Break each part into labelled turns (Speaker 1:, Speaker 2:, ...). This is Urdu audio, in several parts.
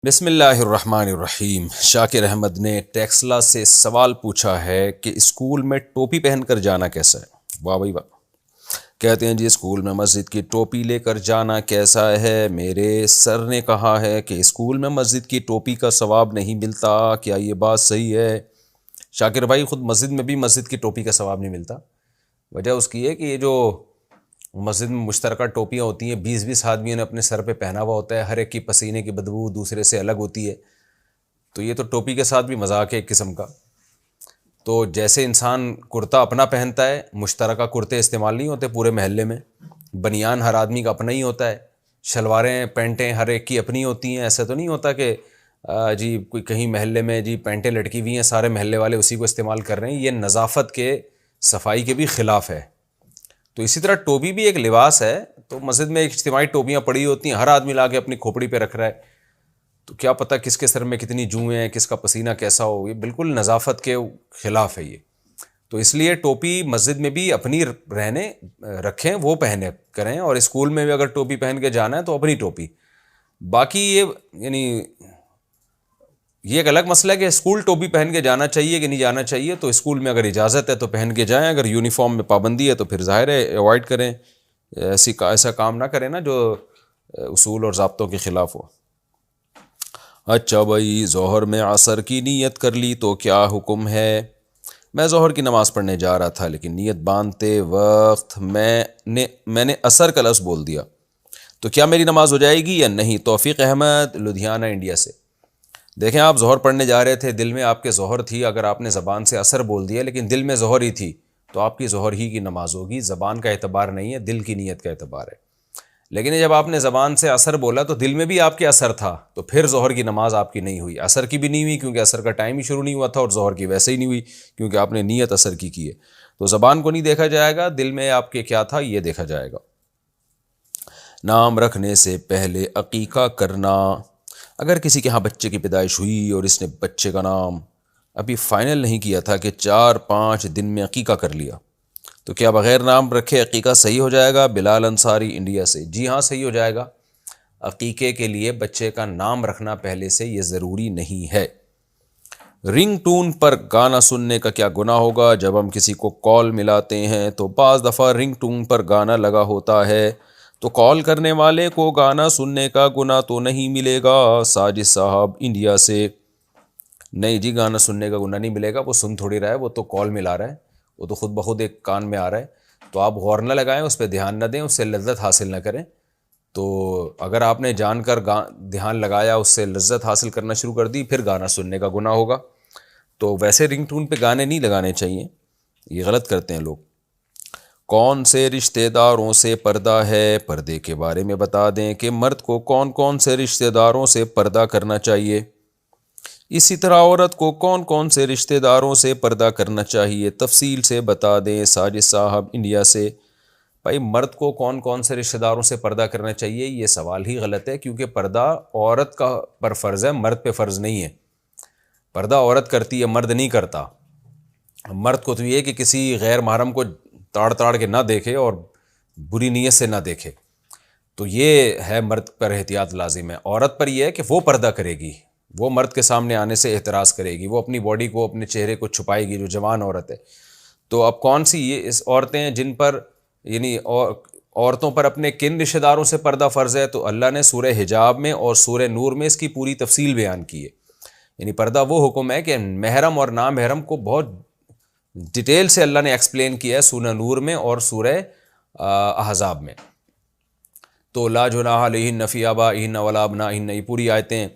Speaker 1: بسم اللہ الرحمن الرحیم۔ شاکر احمد نے ٹیکسلا سے سوال پوچھا ہے کہ اسکول میں ٹوپی پہن کر جانا کیسا ہے؟ واہ بھائی واہ۔ کہتے ہیں جی اسکول میں مسجد کی ٹوپی لے کر جانا کیسا ہے؟ میرے سر نے کہا ہے کہ اسکول میں مسجد کی ٹوپی کا ثواب نہیں ملتا، کیا یہ بات صحیح ہے؟ شاکر بھائی، خود مسجد میں بھی مسجد کی ٹوپی کا ثواب نہیں ملتا۔ وجہ اس کی ہے کہ یہ جو مسجد میں مشترکہ ٹوپیاں ہوتی ہیں، 20 آدمیوں نے اپنے سر پہ پہنا ہوا ہوتا ہے، ہر ایک کی پسینے کی بدبو دوسرے سے الگ ہوتی ہے، تو یہ تو ٹوپی کے ساتھ بھی مذاق ہے ایک قسم کا۔ تو جیسے انسان کرتا اپنا پہنتا ہے، مشترکہ کرتے استعمال نہیں ہوتے پورے محلے میں، بنیان ہر آدمی کا اپنا ہی ہوتا ہے، شلواریں پینٹیں ہر ایک کی اپنی ہوتی ہیں، ایسا تو نہیں ہوتا کہ جی کوئی کہیں محلے میں جی پینٹیں لٹکی ہوئی ہیں، سارے محلے والے اسی کو استعمال کر رہے ہیں، یہ نظافت کے، صفائی کے بھی خلاف ہے۔ تو اسی طرح ٹوپی بھی ایک لباس ہے، تو مسجد میں ایک اجتماعی ٹوپیاں پڑی ہوتی ہیں، ہر آدمی لا کے اپنی کھوپڑی پہ رکھ رہا ہے، تو کیا پتہ کس کے سر میں کتنی جوئیں ہیں، کس کا پسینہ کیسا ہو، یہ بالکل نظافت کے خلاف ہے یہ۔ تو اس لیے ٹوپی مسجد میں بھی اپنی رہنے رکھیں، وہ پہنے کریں، اور اسکول میں بھی اگر ٹوپی پہن کے جانا ہے تو اپنی ٹوپی۔ باقی یہ ایک الگ مسئلہ ہے کہ اسکول ٹوپی پہن کے جانا چاہیے کہ نہیں جانا چاہیے، تو اسکول میں اگر اجازت ہے تو پہن کے جائیں، اگر یونیفارم میں پابندی ہے تو پھر ظاہر ہے اوائڈ کریں، ایسا کام نہ کریں نا جو اصول اور ضابطوں کے خلاف ہو۔ اچھا بھائی، ظہر میں عصر کی نیت کر لی تو کیا حکم ہے؟ میں ظہر کی نماز پڑھنے جا رہا تھا لیکن نیت باندھتے وقت میں نے عصر کا لفظ بول دیا، تو کیا میری نماز ہو جائے گی یا نہیں؟ توفیق احمد، لدھیانہ، انڈیا سے۔ دیکھیں، آپ ظہر پڑھنے جا رہے تھے، دل میں آپ کے ظہر تھی، اگر آپ نے زبان سے عصر بول دیا لیکن دل میں ظہر ہی تھی تو آپ کی ظہر ہی کی نماز ہوگی، زبان کا اعتبار نہیں ہے، دل کی نیت کا اعتبار ہے۔ لیکن جب آپ نے زبان سے عصر بولا تو دل میں بھی آپ کے عصر تھا، تو پھر ظہر کی نماز آپ کی نہیں ہوئی، عصر کی بھی نہیں ہوئی کیونکہ عصر کا ٹائم ہی شروع نہیں ہوا تھا، اور ظہر کی ویسے ہی نہیں ہوئی کیونکہ آپ نے نیت عصر کی ہے۔ تو زبان کو نہیں دیکھا جائے گا، دل میں آپ کے کیا تھا یہ دیکھا جائے گا۔ نام رکھنے سے پہلے عقیقہ کرنا۔ اگر کسی کے ہاں بچے کی پیدائش ہوئی اور اس نے بچے کا نام ابھی فائنل نہیں کیا تھا کہ 4-5 دن میں عقیقہ کر لیا، تو کیا بغیر نام رکھے عقیقہ صحیح ہو جائے گا؟ بلال انصاری، انڈیا سے۔ جی ہاں، صحیح ہو جائے گا۔ عقیقے کے لیے بچے کا نام رکھنا پہلے سے یہ ضروری نہیں ہے۔ رنگ ٹون پر گانا سننے کا کیا گناہ ہوگا؟ جب ہم کسی کو کال ملاتے ہیں تو بعض دفعہ رنگ ٹون پر گانا لگا ہوتا ہے، تو کال کرنے والے کو گانا سننے کا گناہ تو نہیں ملے گا؟ ساجد صاحب، انڈیا سے۔ نہیں جی، گانا سننے کا گناہ نہیں ملے گا، وہ سن تھوڑی رہا ہے، وہ تو کال ملا رہا ہے، وہ تو خود بخود ایک کان میں آ رہا ہے، تو آپ غور نہ لگائیں، اس پہ دھیان نہ دیں، اس سے لذت حاصل نہ کریں۔ تو اگر آپ نے جان کر دھیان لگایا، اس سے لذت حاصل کرنا شروع کر دی، پھر گانا سننے کا گناہ ہوگا۔ تو ویسے رنگ ٹون پہ گانے نہیں لگانے چاہیے، یہ غلط کرتے ہیں لوگ۔ کون سے رشتہ داروں سے پردہ ہے؟ پردے کے بارے میں بتا دیں کہ مرد کو کون کون سے رشتہ داروں سے پردہ کرنا چاہیے، اسی طرح عورت کو کون کون سے رشتہ داروں سے پردہ کرنا چاہیے، تفصیل سے بتا دیں۔ ساجد صاحب، انڈیا سے۔ بھائی، مرد کو کون کون سے رشتہ داروں سے پردہ کرنا چاہیے، یہ سوال ہی غلط ہے، کیونکہ پردہ عورت کا پر فرض ہے، مرد پہ فرض نہیں ہے۔ پردہ عورت کرتی ہے، مرد نہیں کرتا۔ مرد کو تو یہ کہ کسی غیر محرم کو تاڑ کے نہ دیکھے اور بری نیت سے نہ دیکھے، تو یہ ہے مرد پر احتیاط لازم ہے۔ عورت پر یہ ہے کہ وہ پردہ کرے گی، وہ مرد کے سامنے آنے سے احتراز کرے گی، وہ اپنی باڈی کو، اپنے چہرے کو چھپائے گی، جو جوان عورت ہے۔ تو اب کون سی یہ اس عورتیں ہیں جن پر، یعنی عورتوں پر اپنے کن رشتہ داروں سے پردہ فرض ہے؟ تو اللہ نے سورہ حجاب میں اور سورہ نور میں اس کی پوری تفصیل بیان کی ہے۔ یعنی پردہ وہ حکم ہے کہ محرم اور نامحرم کو بہت ڈیٹیل سے اللہ نے ایکسپلین کیا ہے سورہ نور میں اور سورہ احزاب میں۔ تو لا جناح علیہن فی آبائہن ولا ابنائہن، یہ پوری آیتیں،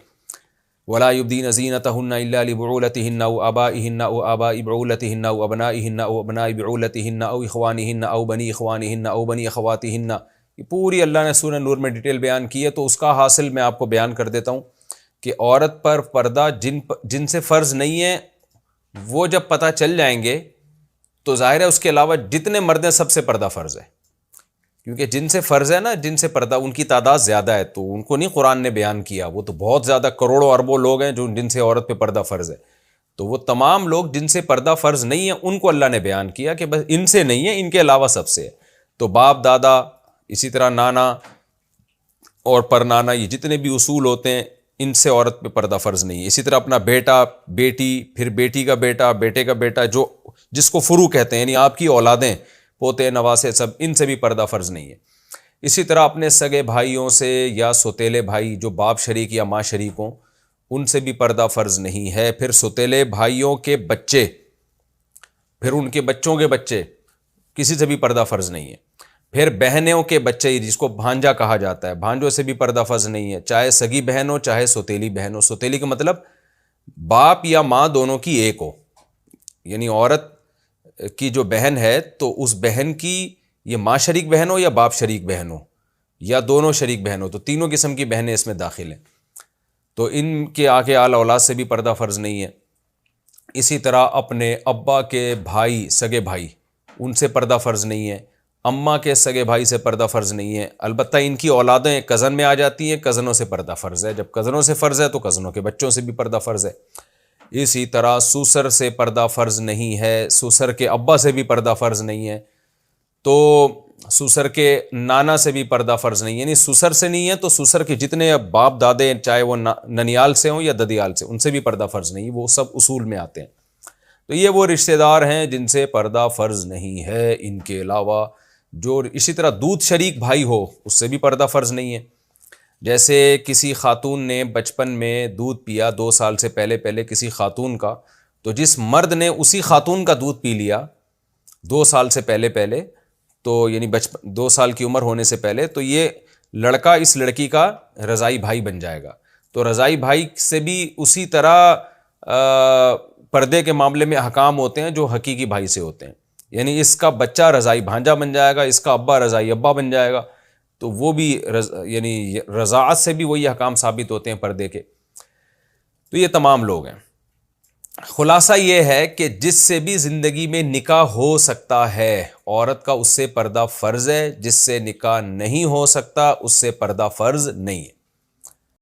Speaker 1: ولا یبدین زینتہن الا لبعولتہن او آبائہن او آباء بعولتہن او ابنائہن او ابناء بعولتہن او اخوانہن او بنی اخوانہن او بنی اخواتہن، یہ پوری اللہ نے سورہ نور میں ڈیٹیل بیان کی ہے۔ تو اس کا حاصل میں آپ کو بیان کر دیتا ہوں کہ عورت پر پردہ جن سے فرض نہیں ہے، وہ جب پتہ چل جائیں گے تو ظاہر ہے اس کے علاوہ جتنے مرد ہیں سب سے پردہ فرض ہے، کیونکہ جن سے فرض ہے نا، جن سے پردہ، ان کی تعداد زیادہ ہے، تو ان کو نہیں قرآن نے بیان کیا، وہ تو بہت زیادہ کروڑوں اربوں لوگ ہیں جن سے عورت پہ پردہ فرض ہے، تو وہ تمام لوگ جن سے پردہ فرض نہیں ہے ان کو اللہ نے بیان کیا کہ بس ان سے نہیں ہے، ان کے علاوہ سب سے ہے۔ تو باپ دادا، اسی طرح نانا اور پر نانا، یہ جتنے بھی اصول ہوتے ہیں ان سے عورت پہ پردہ فرض نہیں ہے. اسی طرح اپنا بیٹا، بیٹی، پھر بیٹی کا بیٹا، بیٹے کا بیٹا، جس کو فرو کہتے ہیں، یعنی آپ کی اولادیں، پوتے نواسے، سب، ان سے بھی پردہ فرض نہیں ہے. اسی طرح اپنے سگے بھائیوں سے یا سوتیلے بھائی جو باپ شریک یا ماں شریک ہوں، ان سے بھی پردہ فرض نہیں ہے. پھر سوتیلے بھائیوں کے بچے، پھر ان کے بچوں کے بچے، کسی سے بھی پردہ فرض نہیں ہے. پھر بہنوں کے بچے، جس کو بھانجا کہا جاتا ہے، بھانجوں سے بھی پردہ فرض نہیں ہے، چاہے سگی بہن ہو چاہے سوتیلی بہن ہو. سوتیلی کا مطلب باپ یا ماں دونوں کی ایک ہو، یعنی عورت کی جو بہن ہے تو اس بہن کی یہ ماں شریک بہن ہو یا باپ شریک بہن ہو یا دونوں شریک بہن ہو، تو تینوں قسم کی بہنیں اس میں داخل ہیں، تو ان کے آگے آل اولاد سے بھی پردہ فرض نہیں ہے. اسی طرح اپنے ابا کے بھائی، سگے بھائی، ان سے پردہ فرض نہیں ہے. اماں کے سگے بھائی سے پردہ فرض نہیں ہے. البتہ ان کی اولادیں کزن میں آ جاتی ہیں، کزنوں سے پردہ فرض ہے. جب کزنوں سے فرض ہے تو کزنوں کے بچوں سے بھی پردہ فرض ہے. اسی طرح سسر سے پردہ فرض نہیں ہے، سسر کے ابا سے بھی پردہ فرض نہیں ہے، تو سسر کے نانا سے بھی پردہ فرض نہیں ہے. یعنی سسر سے نہیں ہے تو سسر کے جتنے باپ دادے، چاہے وہ ننیال سے ہوں یا ددیال سے، ان سے بھی پردہ فرض نہیں، وہ سب اصول میں آتے ہیں. تو یہ وہ رشتہ دار ہیں جن سے پردہ فرض نہیں ہے. ان کے علاوہ جو اسی طرح دودھ شریک بھائی ہو، اس سے بھی پردہ فرض نہیں ہے. جیسے کسی خاتون نے بچپن میں دودھ پیا 2 سال سے پہلے کسی خاتون کا، تو جس مرد نے اسی خاتون کا دودھ پی لیا 2 سال سے پہلے، تو یعنی 2 سال کی عمر ہونے سے پہلے، تو یہ لڑکا اس لڑکی کا رضائی بھائی بن جائے گا. تو رضائی بھائی سے بھی اسی طرح پردے کے معاملے میں احکام ہوتے ہیں جو حقیقی بھائی سے ہوتے ہیں. یعنی اس کا بچہ رضائی بھانجا بن جائے گا، اس کا ابا رضائی ابا بن جائے گا، تو وہ بھی یعنی رضاعت سے بھی وہی احکام ثابت ہوتے ہیں پردے کے. تو یہ تمام لوگ ہیں. خلاصہ یہ ہے کہ جس سے بھی زندگی میں نکاح ہو سکتا ہے عورت کا، اس سے پردہ فرض ہے. جس سے نکاح نہیں ہو سکتا اس سے پردہ فرض نہیں ہے.